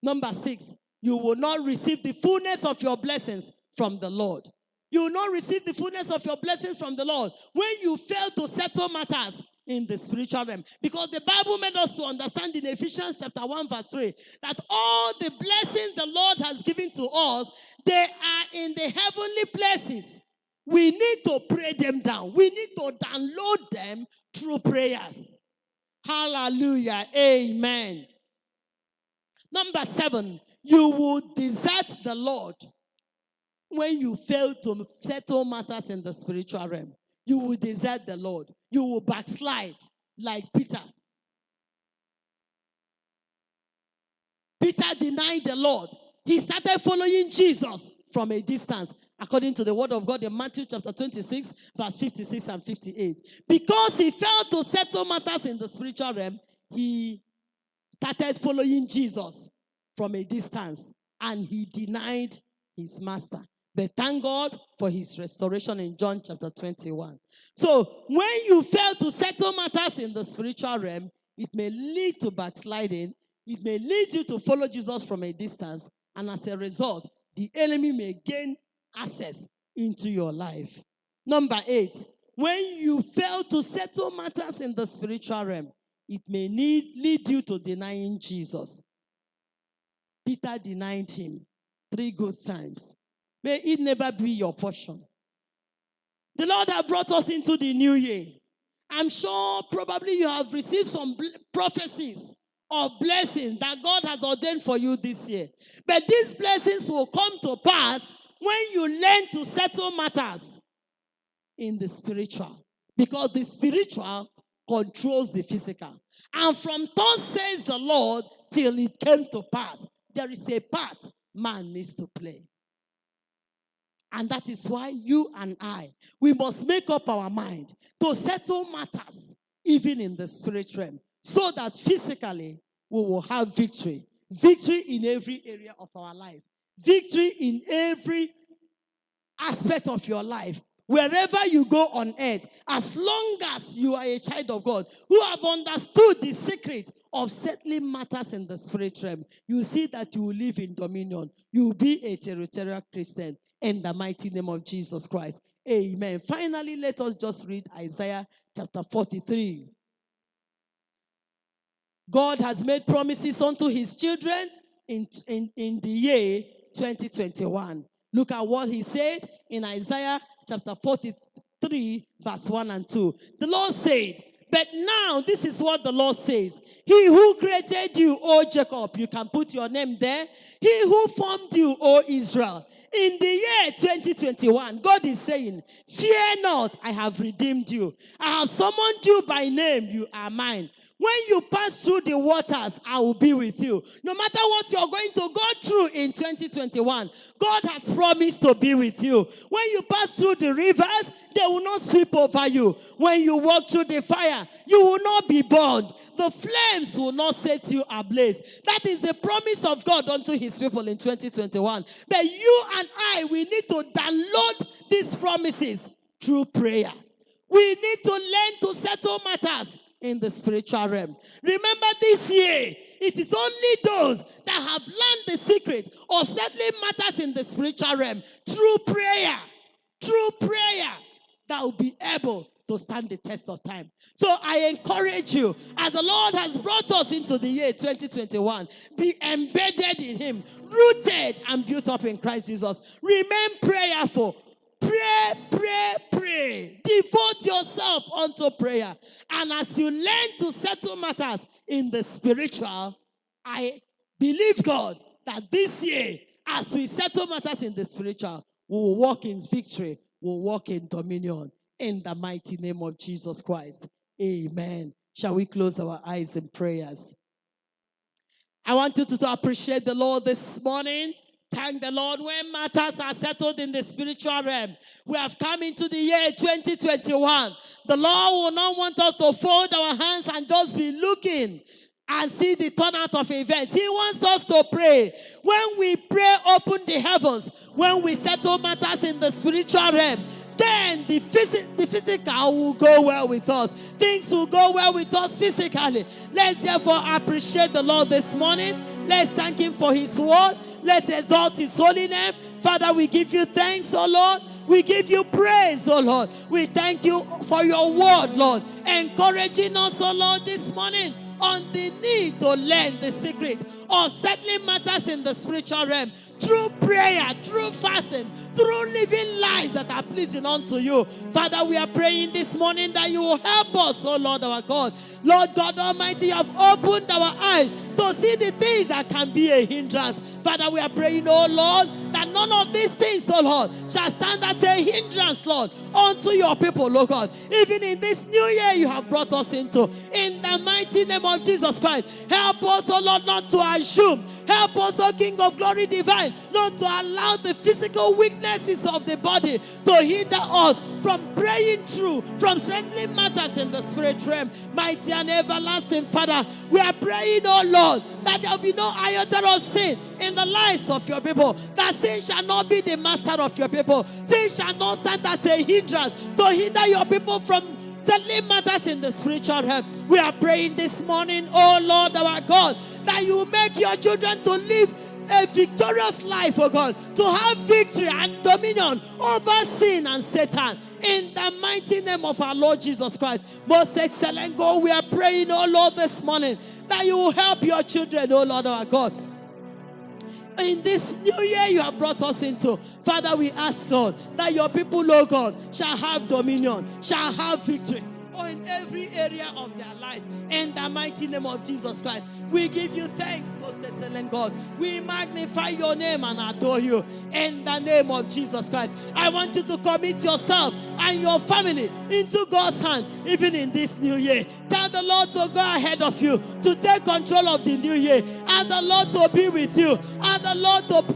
Number six, you will not receive the fullness of your blessings from the Lord. You will not receive the fullness of your blessings from the Lord when you fail to settle matters in the spiritual realm. Because the Bible made us to understand in Ephesians chapter 1 verse 3 that all the blessings the Lord has given to us, they are in the heavenly places. We need to pray them down. We need to download them through prayers. Hallelujah. Amen. Number 7, you will desert the Lord when you fail to settle matters in the spiritual realm. You will desert the Lord. You will backslide like Peter. Peter denied the Lord. He started following Jesus from a distance, according to the word of God in Matthew chapter 26, verse 56 and 58. Because he failed to settle matters in the spiritual realm, he started following Jesus from a distance, and he denied his master. But thank God for his restoration in John chapter 21. So when you fail to settle matters in the spiritual realm, it may lead to backsliding. It may lead you to follow Jesus from a distance. And as a result, the enemy may gain access into your life. Number 8, when you fail to settle matters in the spiritual realm, it may lead you to denying Jesus. Peter denied him 3 good times. May it never be your portion. The Lord has brought us into the new year. I'm sure probably you have received some prophecies of blessings that God has ordained for you this year. But these blessings will come to pass when you learn to settle matters in the spiritual. Because the spiritual controls the physical. And from thus says the Lord till it came to pass, there is a part man needs to play. And that is why you and I, we must make up our mind to settle matters, even in the spirit realm, so that physically we will have victory. Victory in every area of our lives. Victory in every aspect of your life. Wherever you go on earth, as long as you are a child of God, who have understood the secret of settling matters in the spirit realm, you see that you will live in dominion. You will be a territorial Christian in the mighty name of Jesus Christ. Amen. Finally, let us just read Isaiah chapter 43. God has made promises unto his children in the year 2021. Look at what he said in Isaiah chapter 43, verse 1 and 2. The Lord said, but now this is what the Lord says. He who created you, O Jacob, you can put your name there. He who formed you, O Israel, In the year 2021, God is saying, fear not, I have redeemed you. I have summoned you by name, you are mine. When you pass through the waters, I will be with you. No matter what you're going to go through in 2021, God has promised to be with you. When you pass through the rivers, they will not sweep over you. When you walk through the fire, you will not be burned. The flames will not set you ablaze. That is the promise of God unto his people in 2021. But you and I, we need to download these promises through prayer. We need to learn to settle matters in the spiritual realm. Remember this year, it is only those that have learned the secret of settling matters in the spiritual realm through prayer, that will be able to stand the test of time. So I encourage you, as the Lord has brought us into the year 2021, be embedded in him, rooted and built up in Christ Jesus. Remain prayerful. Pray. Devote yourself unto prayer. And as you learn to settle matters in the spiritual, I believe God that this year, as we settle matters in the spiritual, we will walk in victory, we will walk in dominion. In the mighty name of Jesus Christ. Amen. Shall we close our eyes in prayers? I want you to appreciate the Lord this morning. Thank the Lord when matters are settled in the spiritual realm. We have come into the year 2021. The Lord will not want us to fold our hands and just be looking and see the turnout of events. He wants us to pray. When we pray, open the heavens. When we settle matters in the spiritual realm, then the physical will go well with us. Things will go well with us physically. Let's therefore appreciate the Lord this morning. Let's thank him for his word. Let's exalt his holy name. Father, we give you thanks, oh Lord. We give you praise, oh Lord. We thank you for your word, Lord. Encouraging us, oh Lord, this morning on the need to learn the secret of settling matters in the spiritual realm through prayer, through fasting, through living lives that are pleasing unto you. Father, we are praying this morning that you will help us, oh Lord our God. Lord God Almighty, you have opened our eyes to see the things that can be a hindrance. Father, we are praying, oh Lord, that none of these things, oh Lord, shall stand as a hindrance, Lord, unto your people, oh God. Even in this new year you have brought us into, in the mighty name of Jesus Christ, help us, oh Lord, not to assume. Help us, oh King of glory divine, not to allow the physical weaknesses of the body to hinder us from praying through, from settling matters in the spirit realm. Mighty and everlasting Father, we are praying, oh Lord, that there will be no iota of sin in the lives of your people, that sin shall not be the master of your people. Sin shall not stand as a hindrance to hinder your people from settling matters in the spiritual realm. We are praying this morning, oh Lord our God, that you make your children to live a victorious life, oh God, to have victory and dominion over sin and Satan. In the mighty name of our Lord Jesus Christ, most excellent God, we are praying, oh Lord, this morning, that you will help your children, oh Lord our God. In this new year you have brought us into, Father, we ask, Lord, that your people, oh God, shall have dominion, shall have victory in every area of their lives. In the mighty name of Jesus Christ, we give you thanks, most excellent God. We magnify your name and adore you. In the name of Jesus Christ, I want you to commit yourself and your family into God's hand, even in this new year. Tell the Lord to go ahead of you, to take control of the new year, and the Lord to be with you, and the Lord to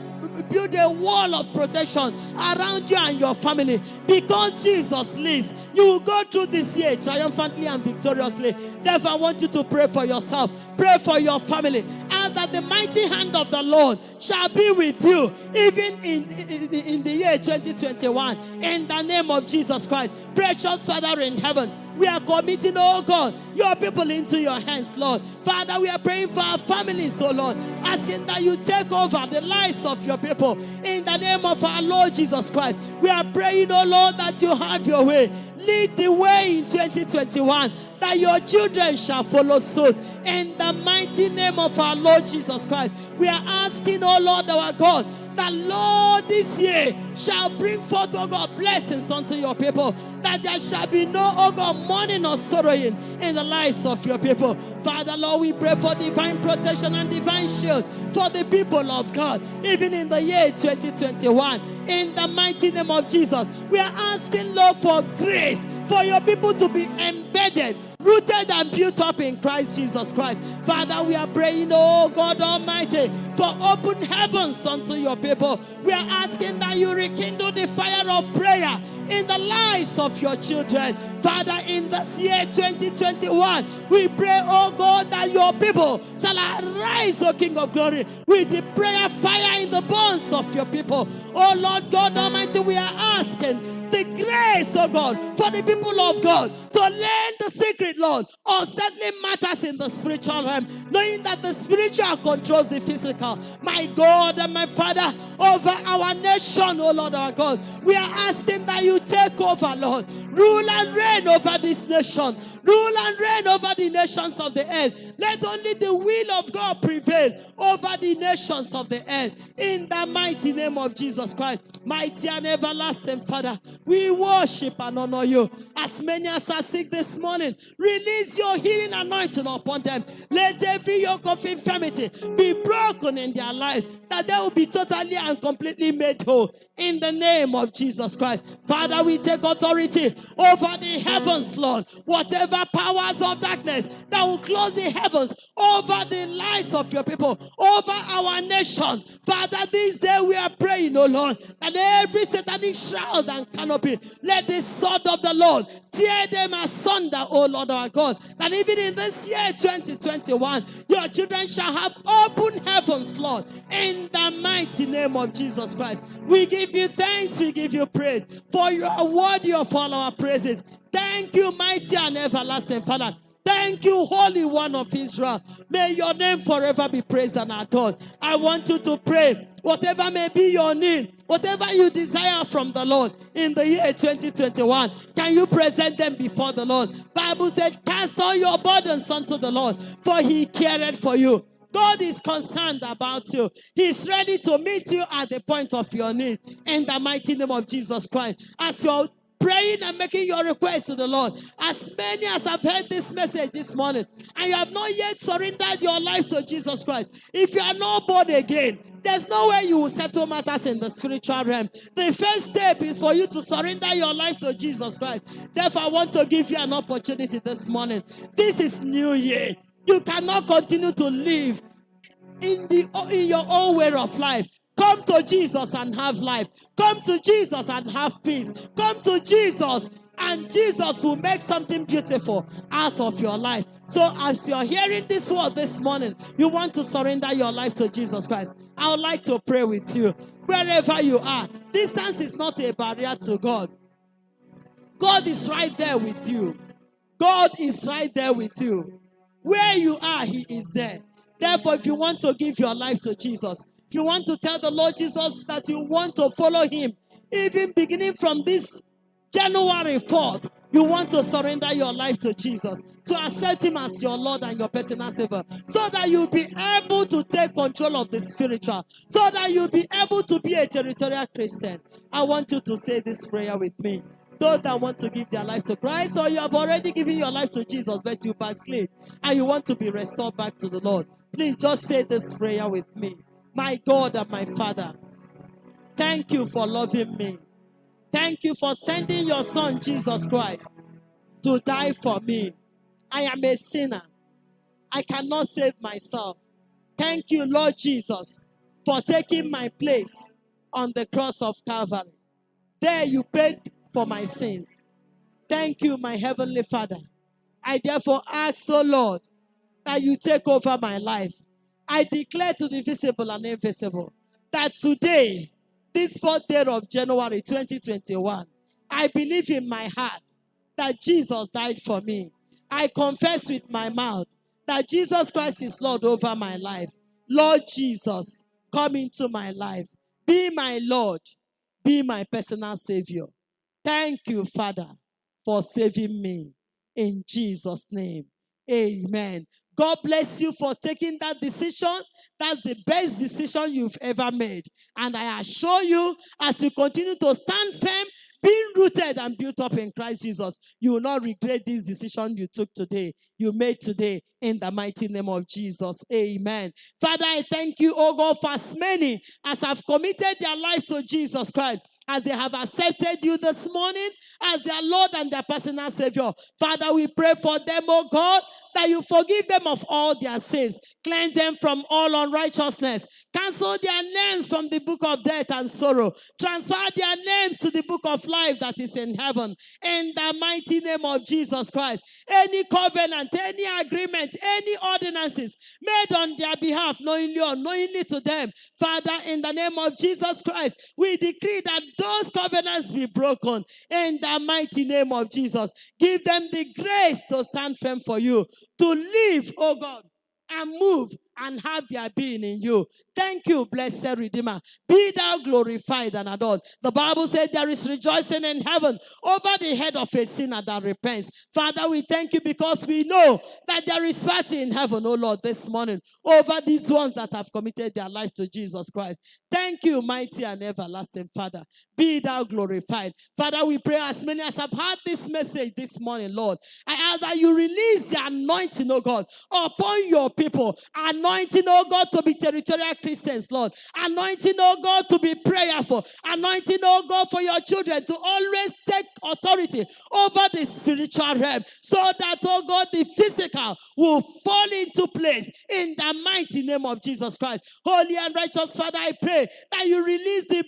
build a wall of protection around you and your family. Because Jesus lives, you will go through this year triumphantly and victoriously. Therefore, I want you to pray for yourself, pray for your family, and that the mighty hand of the Lord shall be with you even in the year 2021. In the name of Jesus Christ, precious Father in heaven, we are committing, oh God, your people into your hands, Lord. Father, we are praying for our families, oh Lord, asking that you take over the lives of your people. In the name of our Lord Jesus Christ, we are praying, oh Lord, that you have your way. Lead the way in 2021, that your children shall follow suit. In the mighty name of our Lord Jesus Christ, we are asking, oh Lord, our God, that, Lord, this year shall bring forth, oh God, blessings unto your people, that there shall be no, oh God, mourning or sorrowing in the lives of your people. Father, Lord, we pray for divine protection and divine shield for the people of God, even in the year 2021. In the mighty name of Jesus, we are asking, Lord, for grace for your people to be embedded, rooted and built up in Christ Jesus Christ. Father, we are praying, oh God Almighty, for open heavens unto your people. We are asking that you rekindle the fire of prayer in the lives of your children. Father, in this year 2021, we pray, oh God, that your people shall arise, O King of Glory, with the prayer fire in the bones of your people. Oh Lord God Almighty, we are asking the grace, oh God, for the people of God to learn the secret, Lord, of settling matters in the spiritual realm, knowing that the spiritual controls the physical. My God and my Father, over our nation, oh Lord our God, we are asking that you take over, Lord. Rule and reign over this nation. Rule and reign over the nations of the earth. Let only the will of God prevail over the nations of the earth. In the mighty name of Jesus Christ, mighty and everlasting Father, we worship and honor you. As many as are sick this morning, release your healing anointing upon them. Let every yoke of infirmity be broken in their lives, that they will be totally and completely made whole. In the name of Jesus Christ. Father, we take authority over the heavens, Lord. Whatever powers of darkness that will close the heavens over the lives of your people, over our nation. Father, this day we are praying, oh Lord, that every satanic shroud and canopy, let the sword of the Lord tear them asunder, oh Lord our God. That even in this year 2021, your children shall have open heavens, Lord. In the mighty name of Jesus Christ. We give you thanks, we give you praise, for you are worthy of all our praises. Thank you, mighty and everlasting Father. Thank you, Holy One of Israel. May your name forever be praised and adored. I want you to pray, whatever may be your need, whatever you desire from the Lord in the year 2021, can you present them before the Lord? Bible said, cast all your burdens unto the Lord, for he careth for you. God is concerned about you. He's ready to meet you at the point of your need in the mighty name of Jesus Christ. As you're praying and making your request to the Lord, as many as have heard this message this morning, and you have not yet surrendered your life to Jesus Christ, if you are not born again, there's no way you will settle matters in the spiritual realm. The first step is for you to surrender your life to Jesus Christ. Therefore, I want to give you an opportunity this morning. This is New Year. You cannot continue to live in your own way of life. Come to Jesus and have life. Come to Jesus and have peace. Come to Jesus, and Jesus will make something beautiful out of your life. So as you're hearing this word this morning, you want to surrender your life to Jesus Christ, I would like to pray with you. Wherever you are, distance is not a barrier to God. God is right there with you. God is right there with you. Where you are, he is there. Therefore, if you want to give your life to Jesus, if you want to tell the Lord Jesus that you want to follow him, even beginning from this January 4th, you want to surrender your life to Jesus, to accept him as your Lord and your personal Savior, so that you'll be able to take control of the spiritual, so that you'll be able to be a territorial Christian. I want you to say this prayer with me. Those that want to give their life to Christ, or you have already given your life to Jesus, but you backslid, and you want to be restored back to the Lord, please just say this prayer with me. My God and my Father, thank you for loving me. Thank you for sending your Son, Jesus Christ, to die for me. I am a sinner. I cannot save myself. Thank you, Lord Jesus, for taking my place on the cross of Calvary. There you paid for my sins. Thank you, my Heavenly Father. I therefore ask, oh Lord, that you take over my life. I declare to the visible and invisible that today, this 4th day of January 2021, I believe in my heart that Jesus died for me. I confess with my mouth that Jesus Christ is Lord over my life. Lord Jesus, come into my life. Be my Lord. Be my personal Savior. Thank you, Father, for saving me. In Jesus' name, amen. God bless you for taking that decision. That's the best decision you've ever made. And I assure you, as you continue to stand firm, being rooted and built up in Christ Jesus, you will not regret this decision you took today, you made today, in the mighty name of Jesus. Amen. Father, I thank you, oh God, for as many as have committed their life to Jesus Christ, as they have accepted you this morning as their Lord and their personal Savior. Father, we pray for them, oh God, that you forgive them of all their sins, cleanse them from all unrighteousness, cancel their names from the book of death and sorrow, transfer their names to the book of life that is in heaven, in the mighty name of Jesus Christ. Any covenant, any agreement, any ordinances made on their behalf, knowingly or unknowingly to them, Father, in the name of Jesus Christ, we decree that those covenants be broken in the mighty name of Jesus. Give them the grace to stand firm for you, to live, oh God, and move and have their being in you. Thank you, blessed Redeemer. Be thou glorified and adored. The Bible says there is rejoicing in heaven over the head of a sinner that repents. Father, we thank you because we know that there is party in heaven, oh Lord, this morning over these ones that have committed their life to Jesus Christ. Thank you, mighty and everlasting Father. Be thou glorified. Father, we pray as many as have heard this message this morning, Lord, I ask that you release the anointing, oh God, upon your people. Anointing, oh God, to be territorial Christians, Lord. Anointing, oh God, to be prayerful. Anointing, oh God, for your children to always take authority over the spiritual realm, so that, oh God, the physical will fall into place in the mighty name of Jesus Christ. Holy and righteous Father, I pray that you release the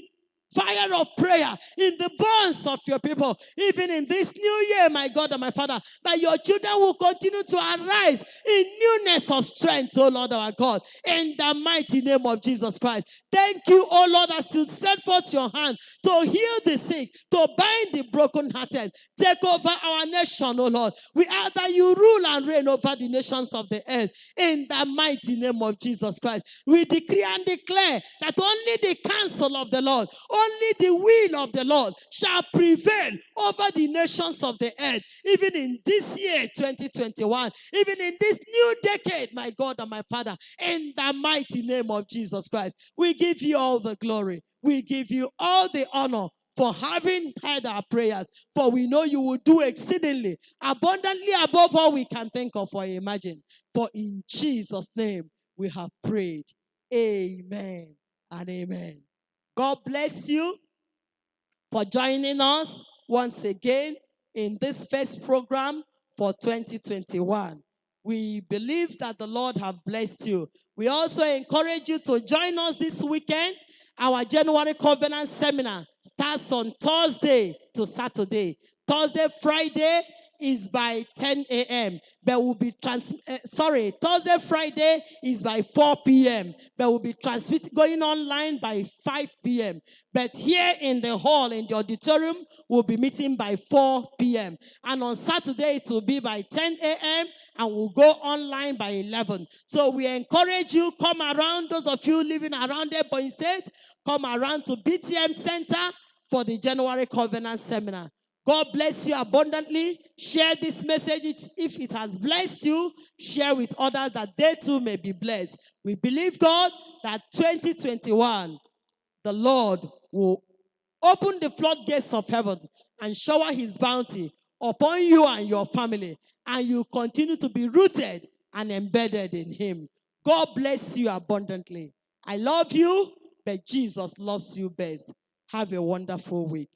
fire of prayer in the bones of your people, even in this new year, my God and my Father, that your children will continue to arise in newness of strength, oh Lord our God, in the mighty name of Jesus Christ. Thank you, oh Lord, as you send forth your hand to heal the sick, to bind the brokenhearted. Take over our nation, oh Lord. We ask that you rule and reign over the nations of the earth, in the mighty name of Jesus Christ. We decree and declare that only the counsel of the Lord, only the will of the Lord shall prevail over the nations of the earth, even in this year, 2021, even in this new decade, my God and my Father, in the mighty name of Jesus Christ. We give you all the glory. We give you all the honor for having heard our prayers, for we know you will do exceedingly, abundantly above all we can think of or imagine. For in Jesus' name we have prayed. Amen and amen. God bless you for joining us once again in this first program for 2021. We believe that the Lord have blessed you. We also encourage you to join us this weekend. Our January Covenant Seminar starts on Thursday to Saturday. Thursday, Friday is by 10 a.m. But will be Thursday, Friday is by 4 p.m. But will be going online by 5 p.m. But here in the hall, in the auditorium, we'll be meeting by 4 p.m. And on Saturday, it will be by 10 a.m. and we'll go online by 11. So we encourage you, come around, those of you living around Ebonyi State, come around to BTM Center for the January Covenant Seminar. God bless you abundantly. Share this message. If it has blessed you, share with others that they too may be blessed. We believe, God, that 2021, the Lord will open the floodgates of heaven and shower his bounty upon you and your family. And you continue to be rooted and embedded in him. God bless you abundantly. I love you, but Jesus loves you best. Have a wonderful week.